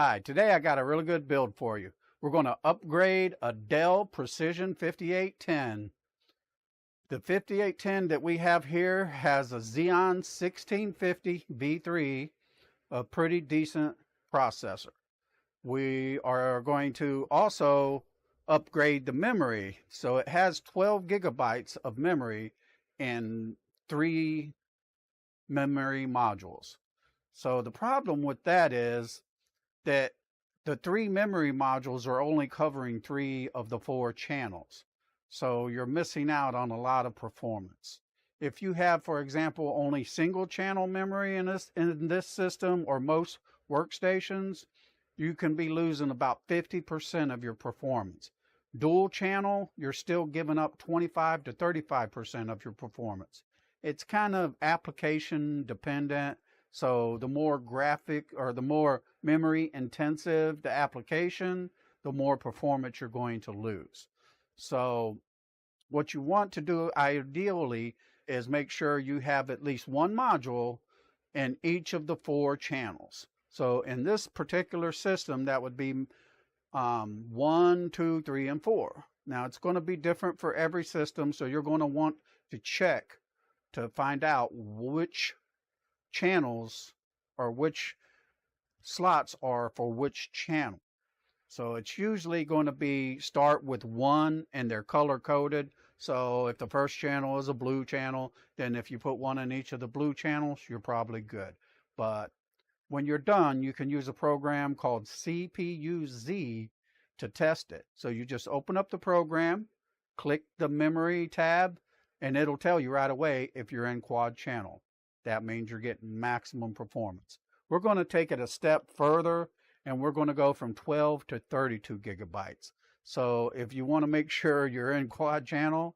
Hi, today I got a really good build for you. We're going to upgrade a Dell Precision 5810. The 5810 that we have here has a Xeon 1650 V3, a pretty decent processor. We are going to also upgrade the memory. So it has 12 gigabytes of memory and 3 memory modules. So the problem with that is that the 3 memory modules are only covering 3 of the 4 channels. So you're missing out on a lot of performance. If you have, for example, only single channel memory in this system or most workstations, you can be losing about 50% of your performance. Dual channel, you're still giving up 25 to 35% of your performance. It's kind of application dependent. So the more graphic or the more memory intensive the application, the more performance you're going to lose. So what you want to do ideally is make sure you have at least one module in each of the 4 channels. So in this particular system, that would be 1, 2, 3, and 4. Now it's going to be different for every system, so you're going to want to check to find out which channels or which slots are for which channel. So it's usually going to be start with 1 and they're color coded. So if the first channel is a blue channel, then if you put 1 in each of the blue channels, you're probably good. But when you're done, you can use a program called CPU-Z to test it. So you just open up the program, click the memory tab, and it'll tell you right away if you're in quad channel. That means you're getting maximum performance. We're going to take it a step further, and we're going to go from 12 to 32 gigabytes. So if you want to make sure you're in quad channel,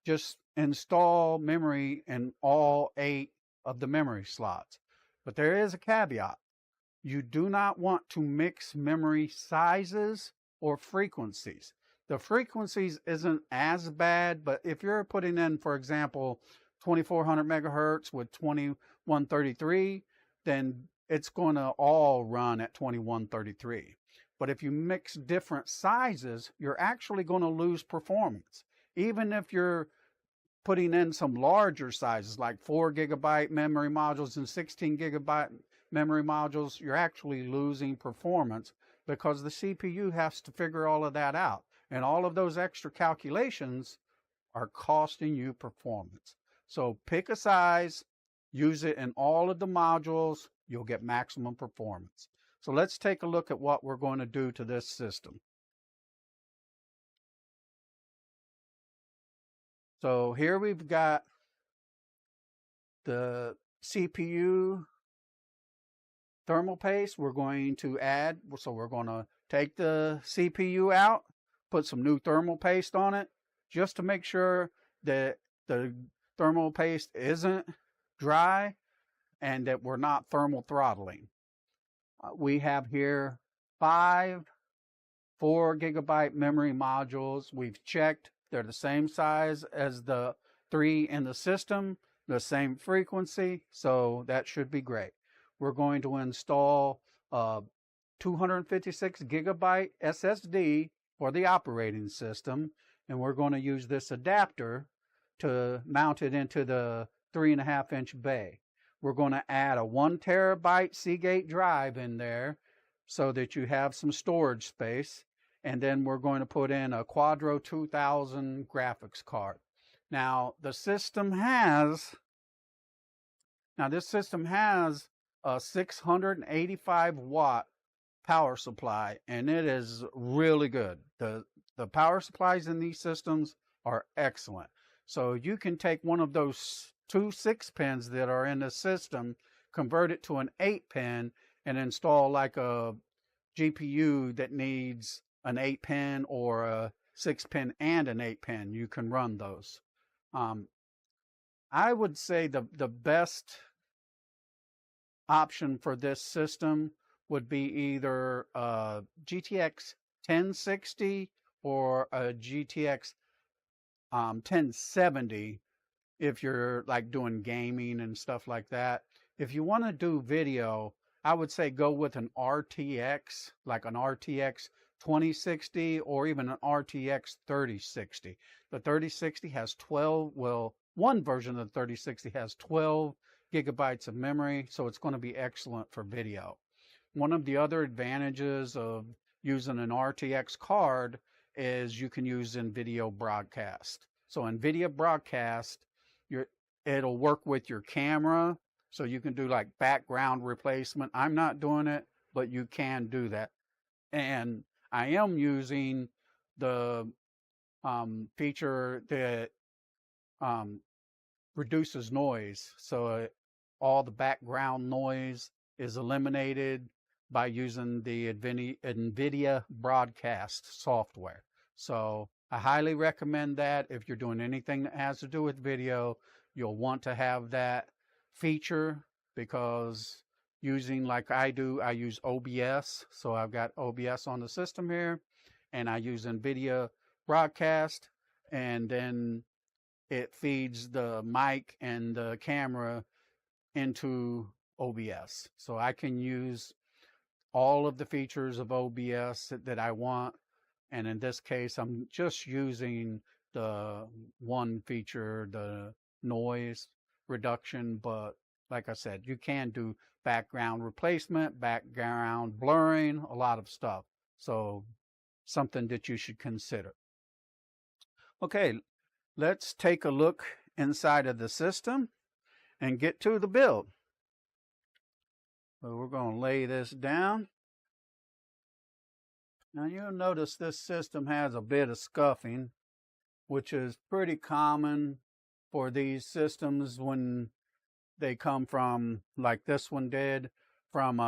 just install memory in all 8 of the memory slots. But there is a caveat. You do not want to mix memory sizes or frequencies. The frequencies isn't as bad, but if you're putting in, for example, 2400 megahertz with 2133, then it's going to all run at 2133. But if you mix different sizes, you're actually going to lose performance. Even if you're putting in some larger sizes like 4 gigabyte memory modules and 16 gigabyte memory modules, you're actually losing performance because the CPU has to figure all of that out. And all of those extra calculations are costing you performance. So pick a size, use it in all of the modules, you'll get maximum performance. So let's take a look at what we're going to do to this system. So here we've got the CPU thermal paste we're going to add. So we're going to take the CPU out, put some new thermal paste on it, just to make sure that the thermal paste isn't dry and that we're not thermal throttling. We have here 5 4 gigabyte memory modules. We've checked. They're the same size as the 3 in the system, the same frequency, so that should be great. We're going to install a 256 gigabyte SSD for the operating system, and we're going to use this adapter to mount it into the 3.5-inch bay. We're going to add a 1 terabyte Seagate drive in there so that you have some storage space. And then we're going to put in a Quadro 2000 graphics card. Now, this system has a 685 watt power supply, and it is really good. The power supplies in these systems are excellent. So you can take one of those 2 6-pins that are in the system, convert it to an 8-pin, and install like a GPU that needs an 8-pin or a 6-pin and an 8-pin. You can run those. I would say the best option for this system would be either a GTX 1060 or a GTX 1070 if you're like doing gaming and stuff like that. If you want to do video, I would say go with an RTX, like an RTX 2060 or even an RTX 3060. The 3060 has 12, well, one version of the 3060 has 12 gigabytes of memory, so it's going to be excellent for video. One of the other advantages of using an RTX card is you can use NVIDIA Broadcast. So NVIDIA Broadcast, it'll work with your camera, so you can do like background replacement. I'm not doing it, but you can do that. And I am using the feature that reduces noise. So all the background noise is eliminated by using the NVIDIA Broadcast software. So I highly recommend that. If you're doing anything that has to do with video, you'll want to have that feature, because using like I do, I use OBS. So I've got OBS on the system here, and I use NVIDIA Broadcast, and then it feeds the mic and the camera into OBS. So I can use all of the features of OBS that I want. And in this case, I'm just using the one feature, the noise reduction. But like I said, you can do background replacement, background blurring, a lot of stuff. So something that you should consider. Okay, let's take a look inside of the system and get to the build. So we're going to lay this down. Now you'll notice this system has a bit of scuffing, which is pretty common for these systems when they come from, like this one did, from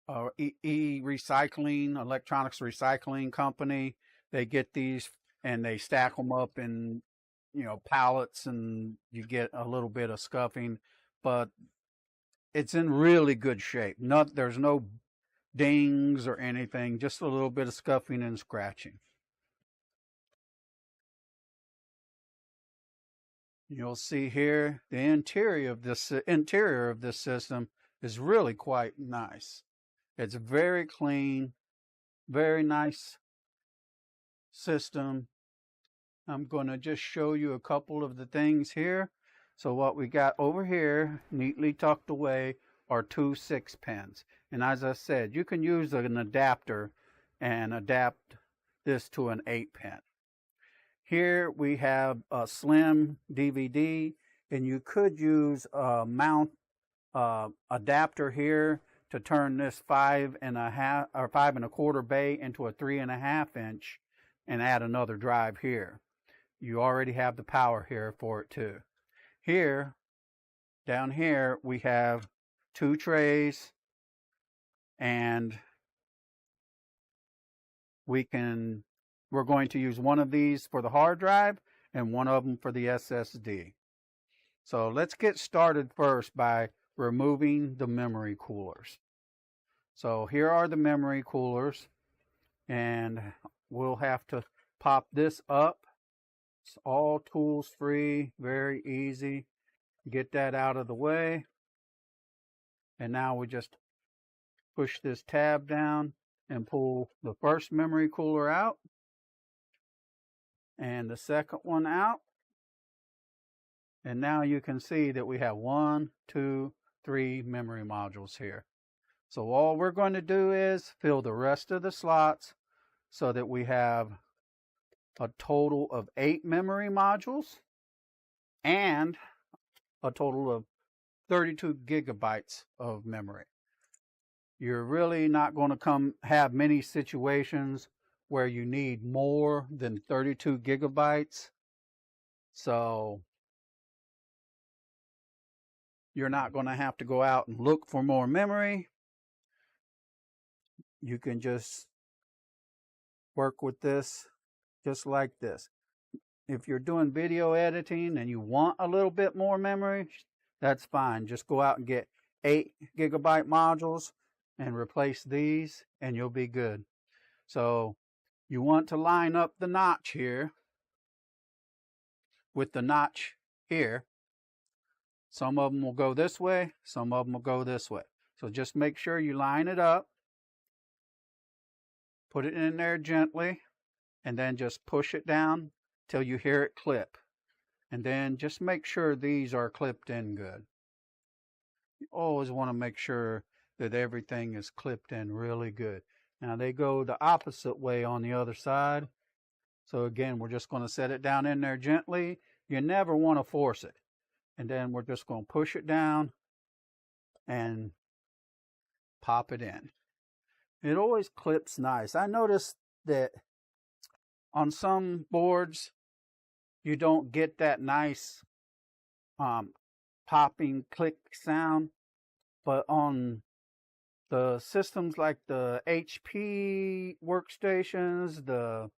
recycling, electronics recycling company. They get these and they stack them up in, pallets, and you get a little bit of scuffing, but it's in really good shape. There's no dings or anything, just a little bit of scuffing and scratching. You'll see here the interior of this system is really quite nice. It's very clean, very nice system. I'm going to just show you a couple of the things here. So what we got over here, neatly tucked away, are 2 6-pins. And as I said, you can use an adapter and adapt this to an 8-pin. Here we have a slim DVD, and you could use a mount adapter here to turn this 5.5 or 5.25 bay into a 3.5 inch and add another drive here. You already have the power here for it too. Here, down here, we have 2 trays, and we're going to use one of these for the hard drive and one of them for the SSD. So let's get started first by removing the memory coolers. So here are the memory coolers, and we'll have to pop this up. It's all tools free, very easy. Get that out of the way. And now we just push this tab down and pull the first memory cooler out and the second one out. And now you can see that we have 1, 2, 3 memory modules here. So all we're going to do is fill the rest of the slots so that we have a total of 8 memory modules and a total of 32 gigabytes of memory. You're really not going to have many situations where you need more than 32 gigabytes. So you're not going to have to go out and look for more memory. You can just work with this just like this. If you're doing video editing and you want a little bit more memory, that's fine. Just go out and get 8 gigabyte modules and replace these, and you'll be good. So you want to line up the notch here with the notch here. Some of them will go this way, some of them will go this way. So just make sure you line it up, put it in there gently, and then just push it down till you hear it clip. And then just make sure these are clipped in good. You always want to make sure that everything is clipped in really good. Now they go the opposite way on the other side. So again, we're just going to set it down in there gently. You never want to force it. And then we're just going to push it down and pop it in. It always clips nice. I noticed that on some boards, you don't get that nice popping click sound, but on the systems like the HP workstations, the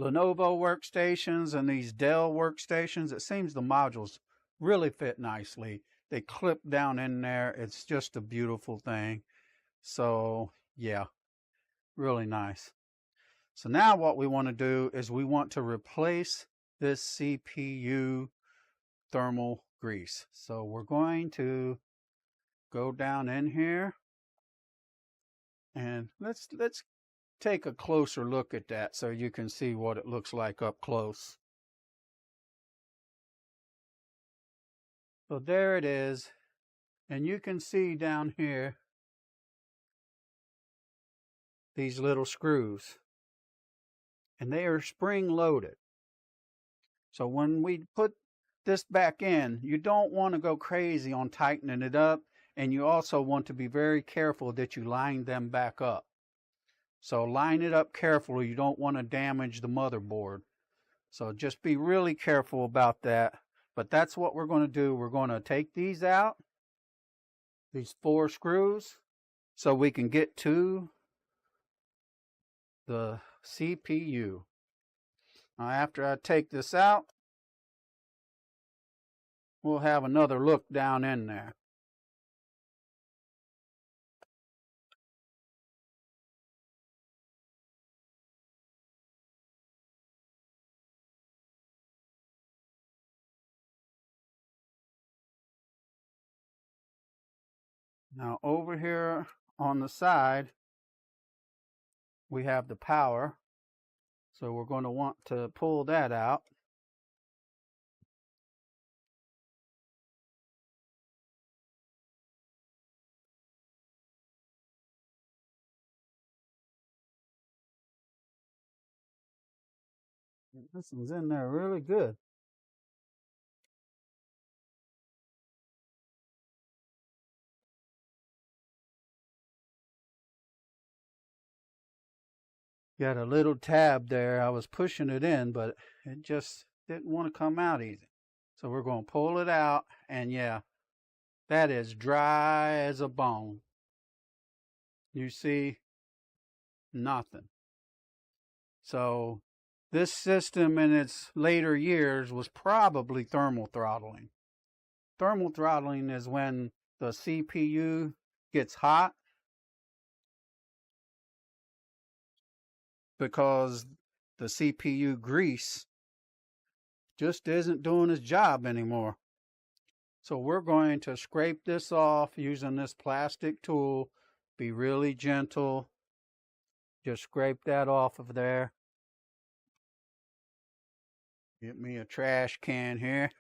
Lenovo workstations, and these Dell workstations, it seems the modules really fit nicely. They clip down in there. It's just a beautiful thing. So yeah, really nice. So now what we want to do is we want to replace this CPU thermal grease. So we're going to go down in here and let's take a closer look at that so you can see what it looks like up close. So there it is, and you can see down here these little screws, and they are spring loaded. So when we put this back in, you don't want to go crazy on tightening it up, and you also want to be very careful that you line them back up. So line it up carefully. You don't want to damage the motherboard. So just be really careful about that. But that's what we're going to do. We're going to take these out, these 4 screws, so we can get to the CPU. Now after I take this out, we'll have another look down in there. Now over here on the side, we have the power. So we're going to want to pull that out. This one's in there really good. Got a little tab there. I was pushing it in, but it just didn't want to come out easy. So we're going to pull it out, and yeah, that is dry as a bone. You see, nothing. So this system in its later years was probably thermal throttling. Thermal throttling is when the CPU gets hot because the CPU grease just isn't doing its job anymore. So we're going to scrape this off using this plastic tool. Be really gentle. Just scrape that off of there. Get me a trash can here.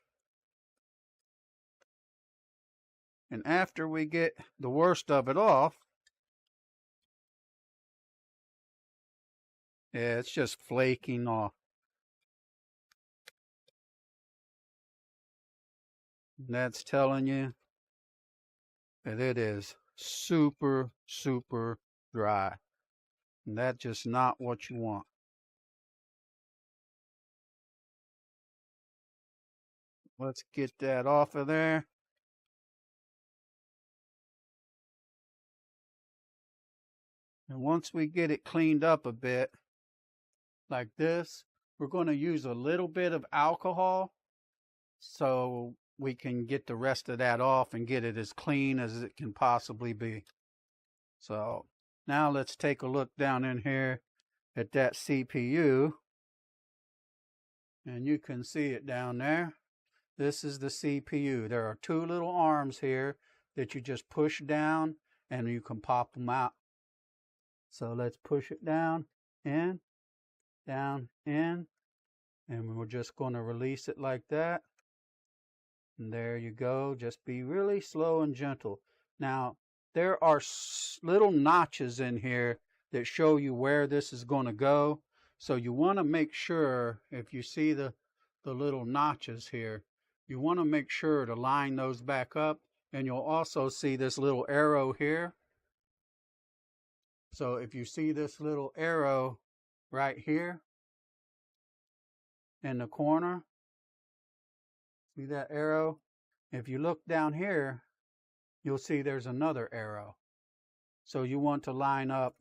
And after we get the worst of it off, yeah, it's just flaking off. And that's telling you that it is super, super dry. And that's just not what you want. Let's get that off of there. And once we get it cleaned up a bit, like this, we're going to use a little bit of alcohol so we can get the rest of that off and get it as clean as it can possibly be. So now let's take a look down in here at that CPU. And you can see it down there. This is the CPU. There are two little arms here that you just push down and you can pop them out. So let's push it down, in, in, and we're just going to release it like that. And there you go. Just be really slow and gentle. Now, there are little notches in here that show you where this is going to go. So you want to make sure, if you see the little notches here, you want to make sure to line those back up. And you'll also see this little arrow here. So if you see this little arrow right here in the corner, see that arrow? If you look down here, you'll see there's another arrow. So you want to line up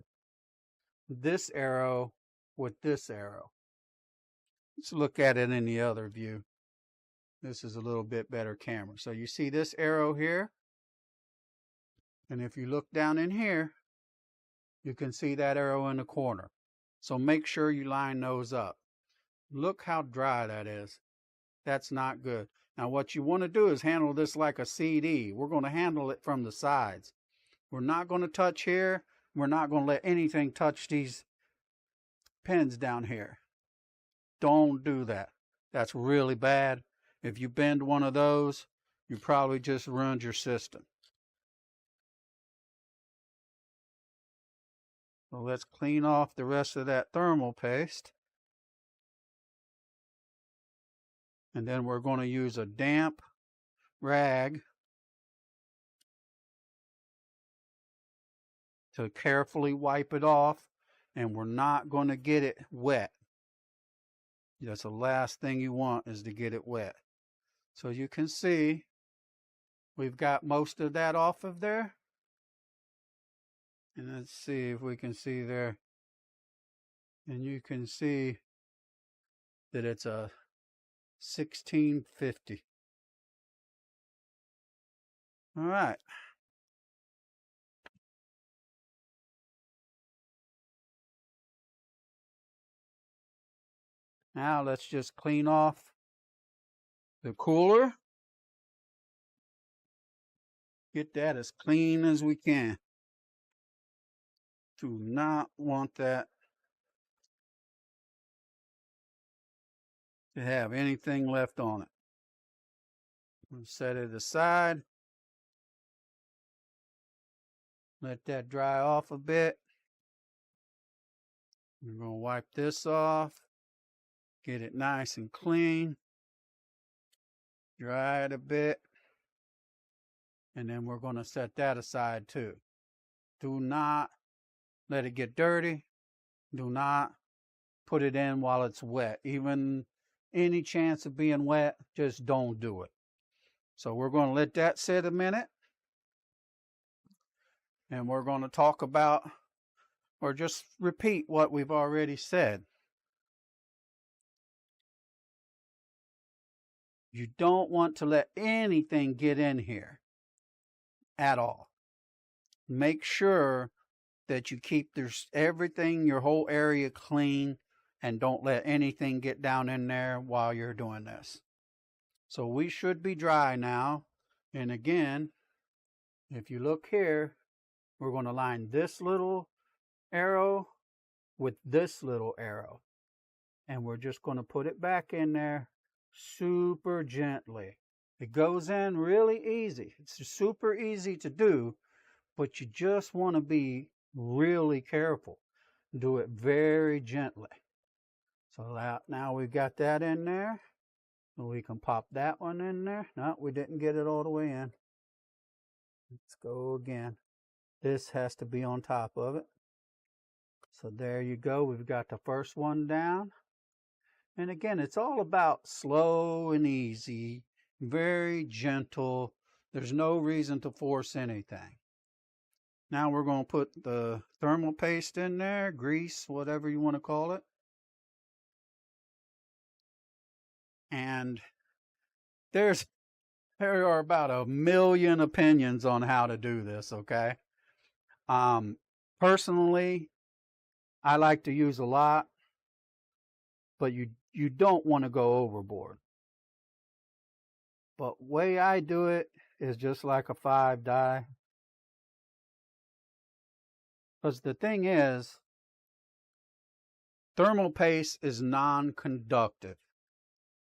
this arrow with this arrow. Let's look at it in the other view. This is a little bit better camera. So you see this arrow here, and if you look down in here, you can see that arrow in the corner. So make sure you line those up. Look how dry that is. That's not good. Now what you want to do is handle this like a CD. We're going to handle it from the sides. We're not going to touch here. We're not going to let anything touch these pins down here. Don't do that. That's really bad. If you bend one of those, you probably just ruined your system. So let's clean off the rest of that thermal paste. And then we're going to use a damp rag to carefully wipe it off, and we're not going to get it wet. That's the last thing you want, is to get it wet. So you can see we've got most of that off of there. And let's see if we can see there. And you can see that it's a 1650. All right. Now let's just clean off the cooler. Get that as clean as we can. Do not want that to have anything left on it. We'll set it aside. Let that dry off a bit. We're going to wipe this off. Get it nice and clean. Dry it a bit. And then we're going to set that aside too. Do not let it get dirty. Do not put it in while it's wet. Even any chance of being wet, just don't do it. So we're going to let that sit a minute. And we're going to talk about, or just repeat what we've already said. You don't want to let anything get in here at all. Make sure that you keep everything, your whole area clean, and don't let anything get down in there while you're doing this. So we should be dry now. And again, if you look here, we're going to line this little arrow with this little arrow. And we're just going to put it back in there super gently. It goes in really easy. It's super easy to do, but you just want to be really careful. Do it very gently. So now we've got that in there. We can pop that one in there. No, we didn't get it all the way in. Let's go again. This has to be on top of it. So there you go. We've got the first one down. And again, it's all about slow and easy, very gentle. There's no reason to force anything. Now we're going to put the thermal paste in there, grease, whatever you want to call it. And there are about 1 million opinions on how to do this, okay? Personally, I like to use a lot, but you don't want to go overboard. But way I do it is just like a 5 die. Because the thing is, thermal paste is non-conductive.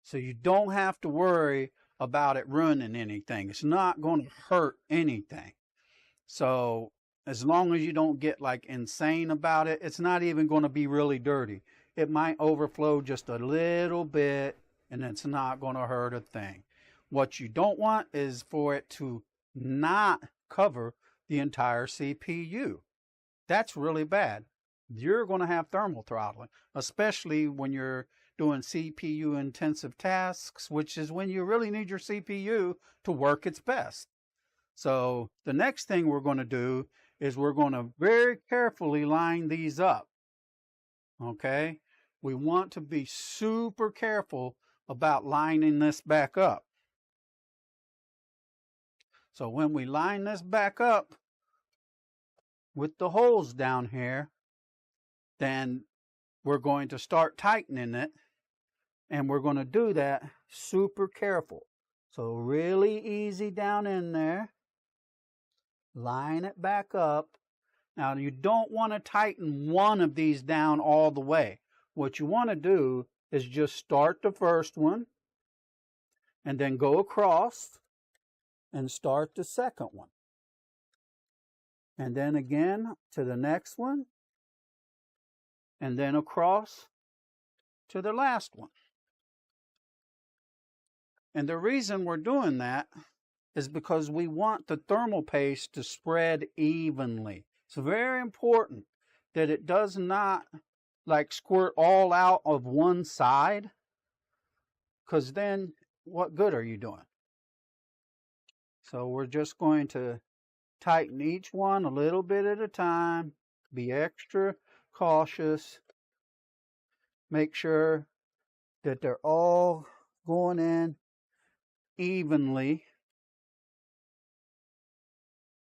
So you don't have to worry about it ruining anything. It's not going to hurt anything. So as long as you don't get like insane about it, it's not even going to be really dirty. It might overflow just a little bit and it's not going to hurt a thing. What you don't want is for it to not cover the entire CPU. That's really bad. You're going to have thermal throttling, especially when you're doing CPU intensive tasks, which is when you really need your CPU to work its best. So the next thing we're going to do is we're going to very carefully line these up. Okay? We want to be super careful about lining this back up. So when we line this back up with the holes down here, then we're going to start tightening it, and we're going to do that super careful. So really easy down in there. Line it back up. Now you don't want to tighten one of these down all the way. What you want to do is just start the first one and then go across and start the second one. And then again to the next one, and then across to the last one. And the reason we're doing that is because we want the thermal paste to spread evenly. It's very important that it does not like squirt all out of one side, because then what good are you doing? So we're just going to tighten each one a little bit at a time, be extra cautious, make sure that they're all going in evenly.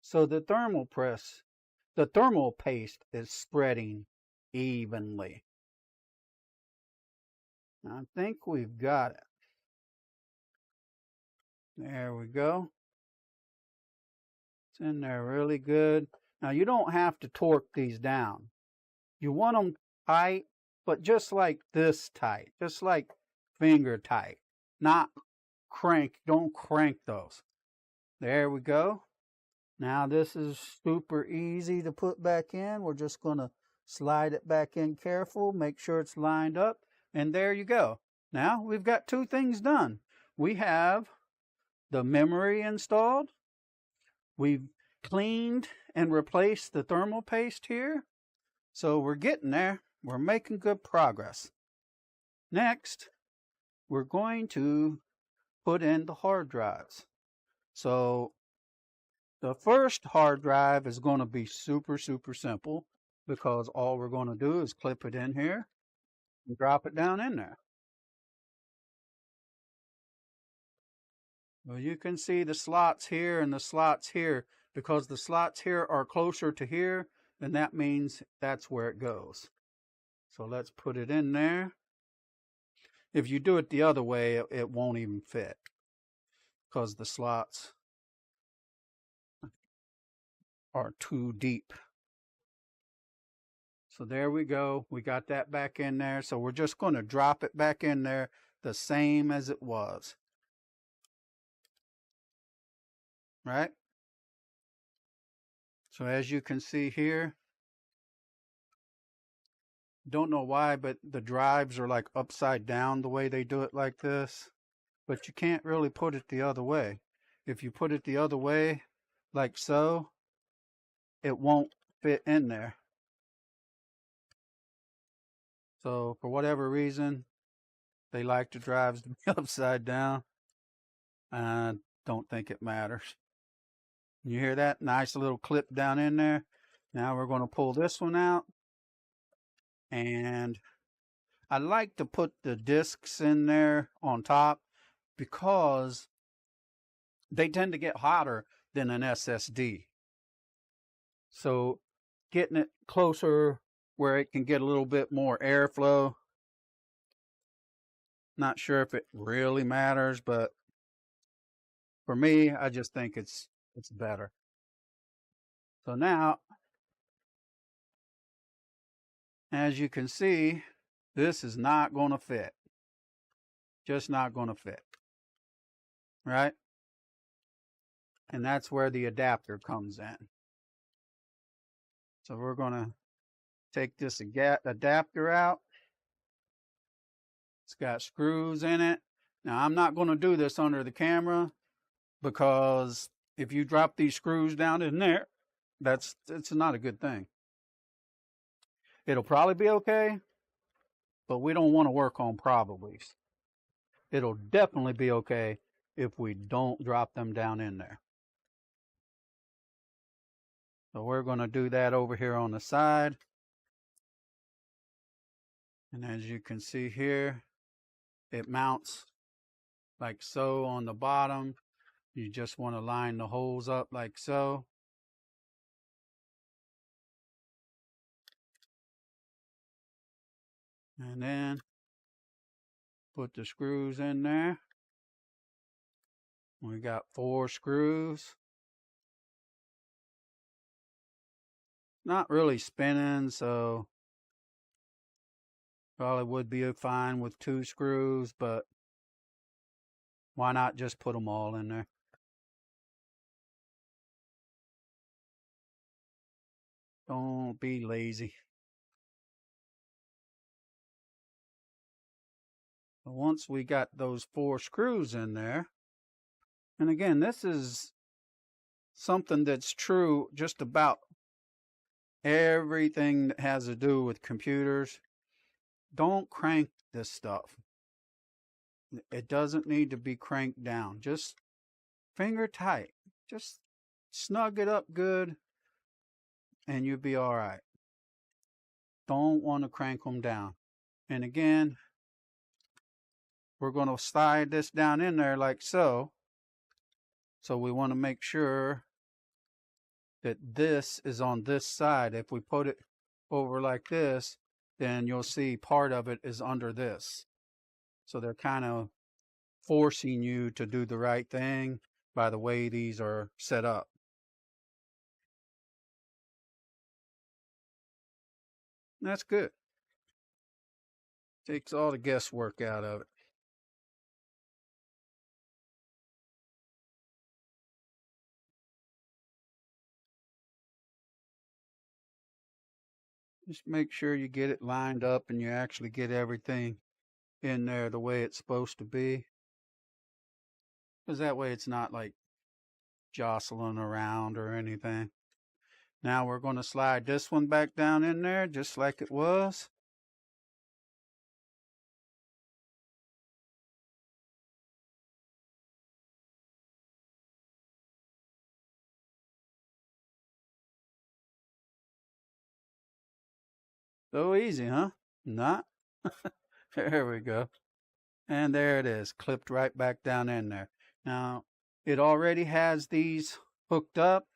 So the thermal paste is spreading evenly. I think we've got it. There we go. It's in there really good. Now you don't have to torque these down. You want them tight, but just like this tight, just like finger tight, not crank. Don't crank those. There we go. Now this is super easy to put back in. We're just going to slide it back in careful, make sure it's lined up, and there you go. Now we've got two things done. We have the memory installed. We've cleaned and replaced the thermal paste here. So we're getting there. We're making good progress. Next, we're going to put in the hard drives. So the first hard drive is going to be super simple, because all we're going to do is clip it in here and drop it down in there. Well, you can see the slots here and the slots here. Because the slots here are closer to here, then that means that's where it goes. So let's put it in there. If you do it the other way, it won't even fit, because the slots are too deep. So there we go. We got that back in there. So we're just going to drop it back in there the same as it was. Right? So as you can see here, don't know why, but the drives are like upside down the way they do it like this. But you can't really put it the other way. If you put it the other way, like so, it won't fit in there. So for whatever reason, they like the drives to be upside down. I don't think it matters. You hear that? Nice little clip down in there. Now we're going to pull this one out. And I like to put the discs in there on top, because they tend to get hotter than an SSD. So getting it closer where it can get a little bit more airflow. Not sure if it really matters, but For me, I just think it's better. So now, as you can see, this is not going to fit. Just not going to fit. Right? And that's where the adapter comes in. So we're going to take this adapter out. It's got screws in it. Now, I'm not going to do this under the camera because if you drop these screws down in there, it's not a good thing. It'll probably be okay, but we don't want to work on probablys. It'll definitely be okay if we don't drop them down in there. So we're going to do that over here on the side. And as you can see here, it mounts like so on the bottom. You just want to line the holes up like so. And then put the screws in there. We got 4 screws. Not really spinning, so probably would be fine with 2 screws, but why not just put them all in there? Don't be lazy. But once we got those 4 screws in there, and again, this is something that's true just about everything that has to do with computers. Don't crank this stuff. It doesn't need to be cranked down. Just finger tight. Just snug it up good and you'll be all right. Don't want to crank them down. And again, we're going to slide this down in there like so. So we want to make sure that this is on this side. If we put it over like this, then you'll see part of it is under this. So they're kind of forcing you to do the right thing by the way these are set up. And that's good. Takes all the guesswork out of it. Just make sure you get it lined up and you actually get everything in there the way it's supposed to be. Because that way it's not like jostling around or anything. Now we're going to slide this one back down in there just like it was. So easy, huh? Not? There we go. And there it is, clipped right back down in there. Now, it already has these hooked up.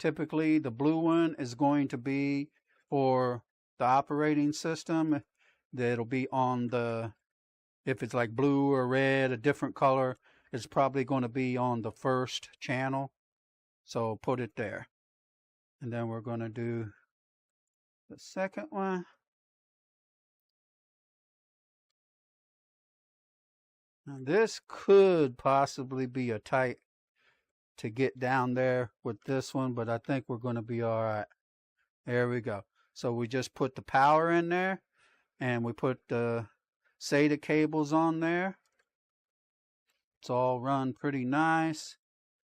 Typically, the blue one is going to be for the operating system. That'll be on the, if it's like blue or red, a different color, it's probably going to be on the first channel. So put it there. And then we're going to do the second one. Now this could possibly be a tight to get down there with this one, but I think we're going to be all right. There we go. So we just put the power in there and we put the SATA cables on there. It's all run pretty nice.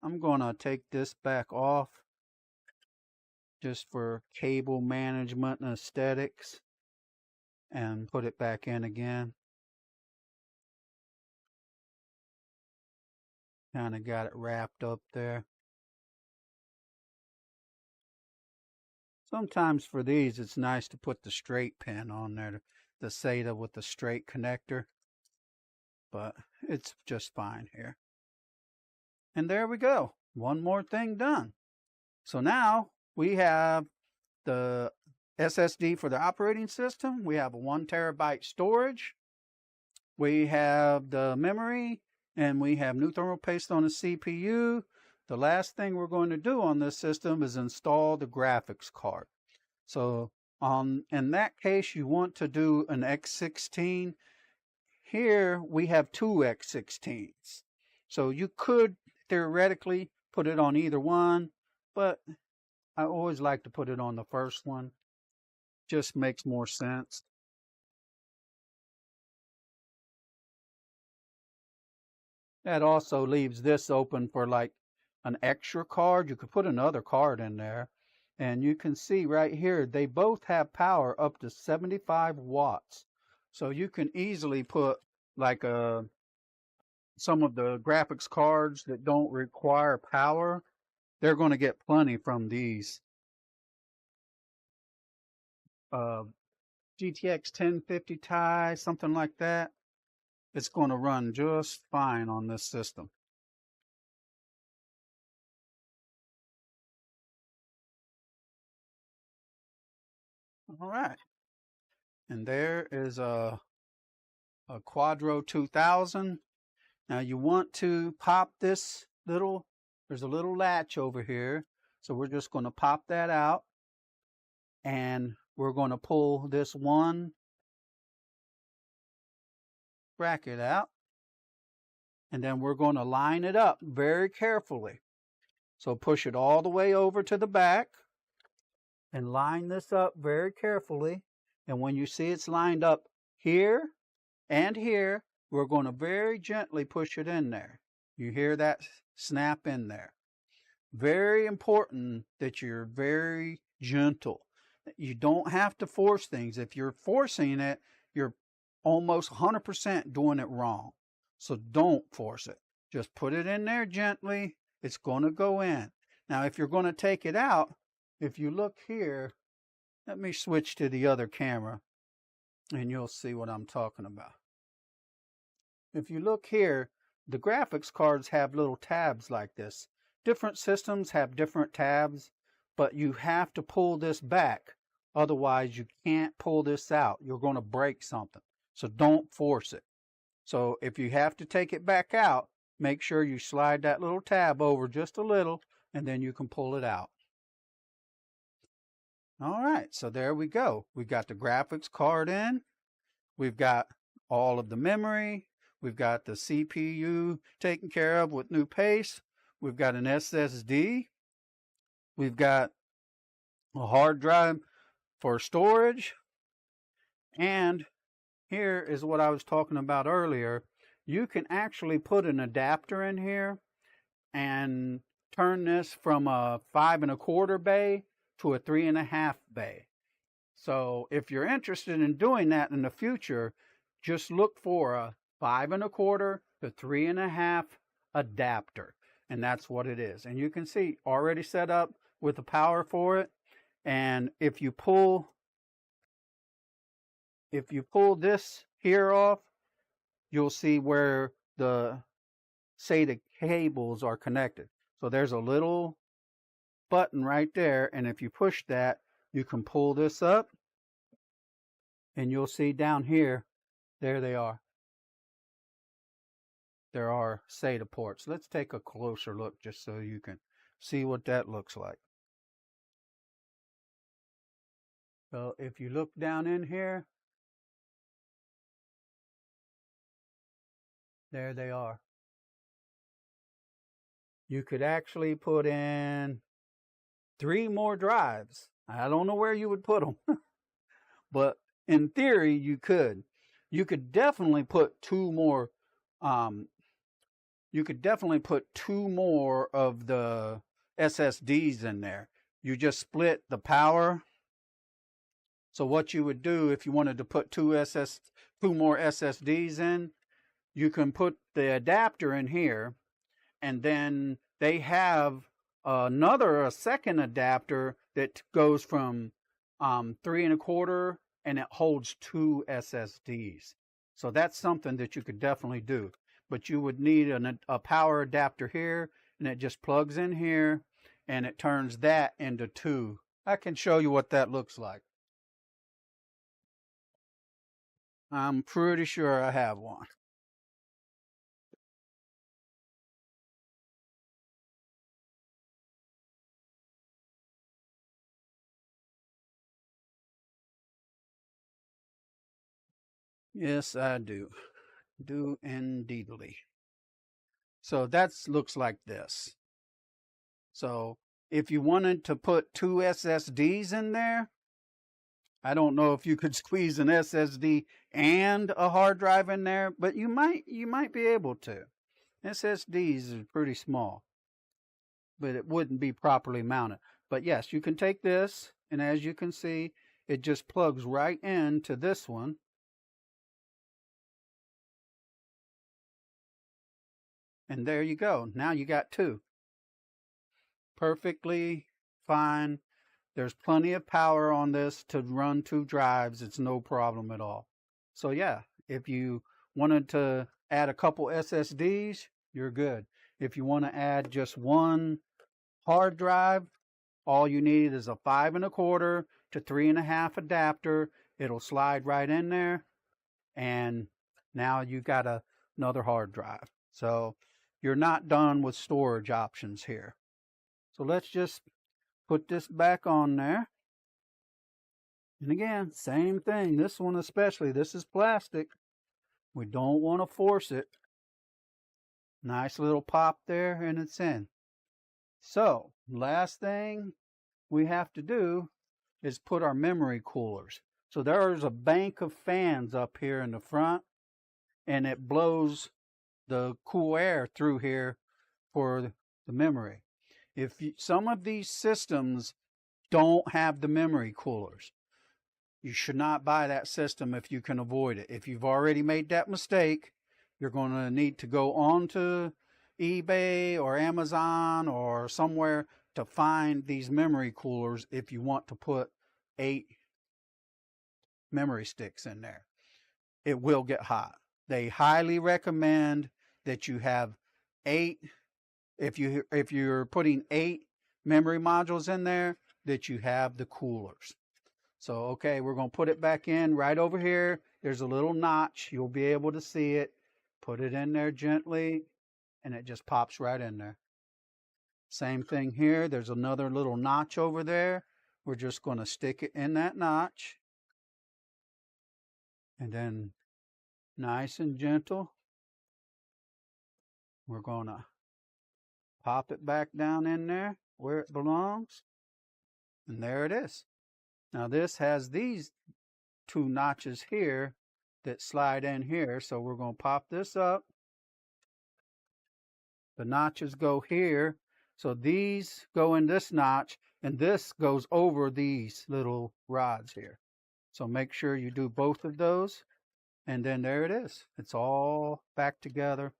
I'm going to take this back off just for cable management and aesthetics and put it back in again. Kind of got it wrapped up there. Sometimes for these, it's nice to put the straight pin on there, the SATA with the straight connector, but it's just fine here. And there we go. One more thing done. So now we have the SSD for the operating system. We have a 1 terabyte storage. We have the memory And we have new thermal paste on the CPU. The last thing we're going to do on this system is install the graphics card. So in that case, you want to do an X16. Here we have two X16s. So you could theoretically put it on either one, but I always like to put it on the first one. Just makes more sense. That also leaves this open for like an extra card. You could put another card in there. And you can see right here, they both have power up to 75 watts. So you can easily put like some of the graphics cards that don't require power. They're going to get plenty from these. GTX 1050 Ti, something like that. It's going to run just fine on this system. All right. And there is a Quadro 2000. Now you want to pop this there's a little latch over here. So we're just going to pop that out. And we're going to pull this one bracket out. And then we're going to line it up very carefully. So push it all the way over to the back and line this up very carefully. And when you see it's lined up here and here, we're going to very gently push it in there. You hear that snap in there. Very important that you're very gentle. You don't have to force things. If you're forcing it, you're almost 100% doing it wrong. So don't force it. Just put it in there gently. It's going to go in. Now, if you're going to take it out, if you look here, let me switch to the other camera and you'll see what I'm talking about. If you look here, the graphics cards have little tabs like this. Different systems have different tabs, but you have to pull this back. Otherwise, you can't pull this out. You're going to break something. So don't force it. So if you have to take it back out, make sure you slide that little tab over just a little, and then you can pull it out. All right, so there we go. We got the graphics card in. We've got all of the memory. We've got the CPU taken care of with new paste. We've got an SSD. We've got a hard drive for storage. And here is what I was talking about earlier. You can actually put an adapter in here and turn this from a 5 1/4 bay to a 3 1/2 bay. So if you're interested in doing that in the future, just look for a 5 1/4 to 3 1/2 adapter. And that's what it is. And you can see already set up with the power for it. And if you pull this here off, you'll see where the SATA cables are connected. So there's a little button right there, and if you push that, you can pull this up, and you'll see down here, there they are. There are SATA ports. Let's take a closer look just so you can see what that looks like. So if you look down in here, there they are. You could actually put in 3 more drives. I don't know where you would put them, but in theory, you could. You could definitely put 2 more. You could definitely put 2 more of the SSDs in there. You just split the power. So what you would do if you wanted to put 2 more SSDs in, you can put the adapter in here, and then they have a second adapter that goes from 3 1/4, and it holds 2 SSDs. So that's something that you could definitely do. But you would need a power adapter here, and it just plugs in here, and it turns that into 2. I can show you what that looks like. I'm pretty sure I have one. Yes, I do. Do indeedly. So that looks like this. So if you wanted to put two SSDs in there, I don't know if you could squeeze an SSD and a hard drive in there, but you might be able to. SSDs are pretty small, but it wouldn't be properly mounted. But yes, you can take this, and as you can see, it just plugs right into this one. And there you go. Now you got two. Perfectly fine. There's plenty of power on this to run two drives. It's no problem at all. So yeah, if you wanted to add a couple SSDs, you're good. If you want to add just one hard drive, all you need is a 5 1/4 to 3 1/2 adapter. It'll slide right in there, and now you got another hard drive. So you're not done with storage options here. So let's just put this back on there. And again, same thing. This one especially, this is plastic. We don't want to force it. Nice little pop there, and it's in. So last thing we have to do is put our memory coolers. So there's a bank of fans up here in the front, and it blows the cool air through here for the memory. If some of these systems don't have the memory coolers, you should not buy that system if you can avoid it. If you've already made that mistake, you're going to need to go on to eBay or Amazon or somewhere to find these memory coolers if you want to put 8 memory sticks in there. It will get hot. They highly recommend that you have 8, if you're putting 8 memory modules in there, that you have the coolers. So okay, we're going to put it back in right over here. There's a little notch. You'll be able to see it. Put it in there gently, and it just pops right in there. Same thing here. There's another little notch over there. We're just going to stick it in that notch. And then nice and gentle, we're going to pop it back down in there where it belongs. And there it is. Now this has these 2 notches here that slide in here. So we're going to pop this up. The notches go here. So these go in this notch, and this goes over these little rods here. So make sure you do both of those. And then there it is. It's all back together.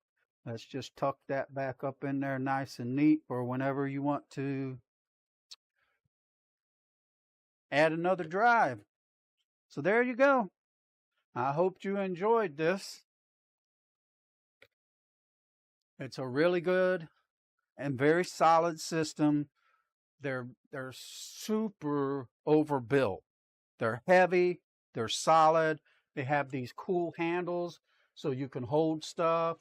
Let's just tuck that back up in there nice and neat for whenever you want to add another drive. So there you go. I hope you enjoyed this. It's a really good and very solid system. They're super overbuilt. They're heavy, they're solid. They have these cool handles so you can hold stuff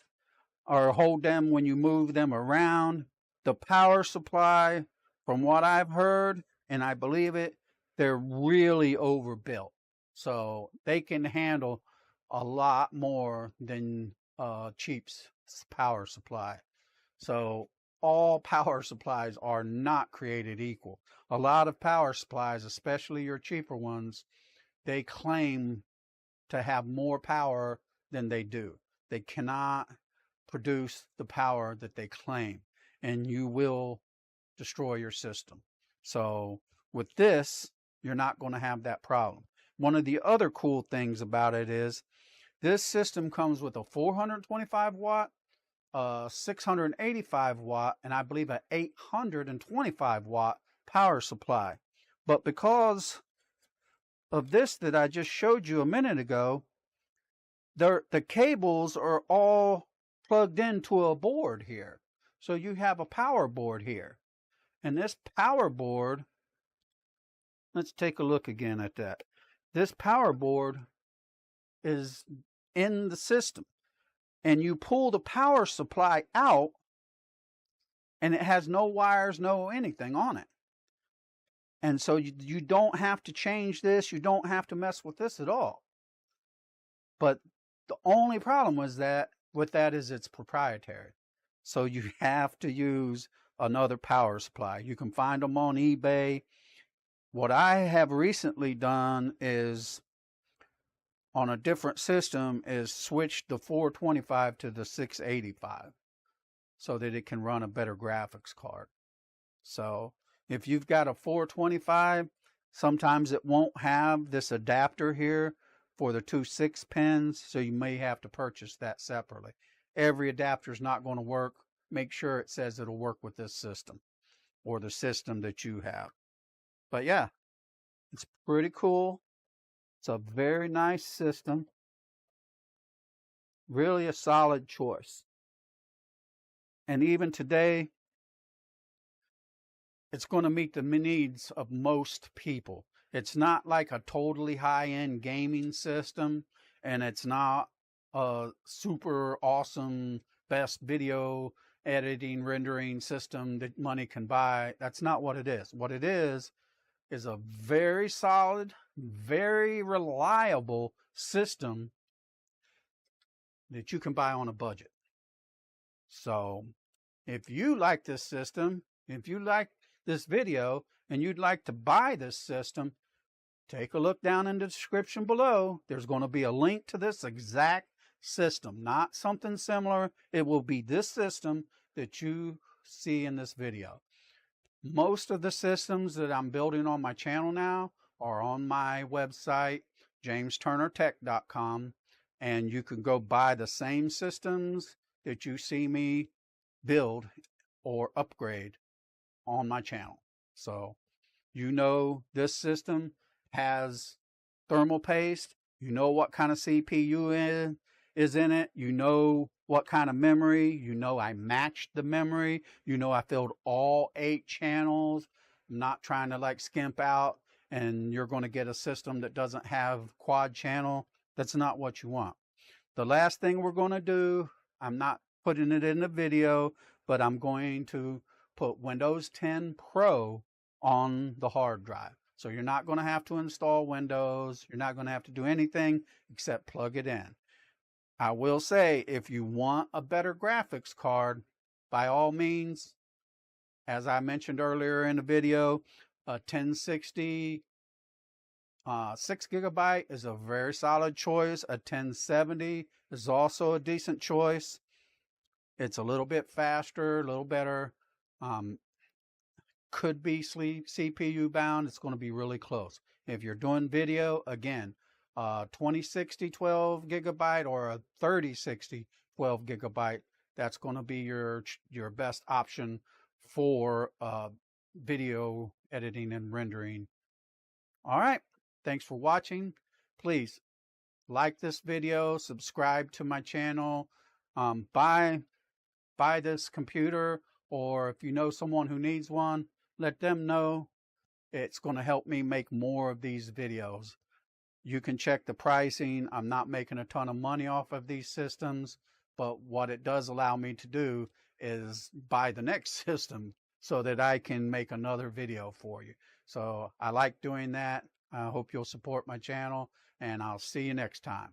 or hold them when you move them around. The power supply, from what I've heard, and I believe it, they're really overbuilt. So they can handle a lot more than cheap power supply. So all power supplies are not created equal. A lot of power supplies, especially your cheaper ones, they claim to have more power than they do. They cannot produce the power that they claim, and you will destroy your system. So with this, you're not going to have that problem. One of the other cool things about it is this system comes with a 425 watt, 685 watt, and I believe an 825 watt power supply. But because of this that I just showed you a minute ago, the cables are all plugged into a board here. So you have a power board here. And this power board, let's take a look again at that. This power board is in the system. And you pull the power supply out, and it has no wires, no anything on it. And so you don't have to change this. You don't have to mess with this at all. But the only problem was that with that is it's proprietary. So you have to use another power supply. You can find them on eBay. What I have recently done is on a different system is switch the 425 to the 685 so that it can run a better graphics card. So if you've got a 425, sometimes it won't have this adapter here for the two 6 pins, so you may have to purchase that separately. Every adapter is not going to work. Make sure it says it'll work with this system or the system that you have. But yeah, it's pretty cool. It's a very nice system. Really a solid choice. And even today, it's going to meet the needs of most people. It's not like a totally high-end gaming system, and it's not a super awesome best video editing rendering system that money can buy. That's not what it is. What it is a very solid, very reliable system that you can buy on a budget. So if you like this system, if you like this video and you'd like to buy this system, take a look down in the description below. There's going to be a link to this exact system, not something similar. It will be this system that you see in this video. Most of the systems that I'm building on my channel now are on my website, jamesturnertech.com, and you can go buy the same systems that you see me build or upgrade on my channel. So you know this system has thermal paste. You know what kind of CPU is in it. You know what kind of memory. You know I matched the memory. You know I filled all 8 channels. I'm not trying to like skimp out and you're going to get a system that doesn't have quad channel. That's not what you want. The last thing we're going to do, I'm not putting it in the video, but I'm going to put Windows 10 Pro on the hard drive. So you're not going to have to install Windows. You're not going to have to do anything except plug it in. I will say, if you want a better graphics card, by all means, as I mentioned earlier in the video, a 1060 6 gigabyte is a very solid choice. A 1070 is also a decent choice. It's a little bit faster, a little better. Could be CPU bound. It's going to be really close. If you're doing video, again, 2060 12 gigabyte or a 3060 12 gigabyte, that's going to be your best option for video editing and rendering. All right, thanks for watching. Please like this video, subscribe to my channel, buy this computer, or if you know someone who needs one, let them know. It's going to help me make more of these videos. You can check the pricing. I'm not making a ton of money off of these systems, but what it does allow me to do is buy the next system so that I can make another video for you. So I like doing that. I hope you'll support my channel, and I'll see you next time.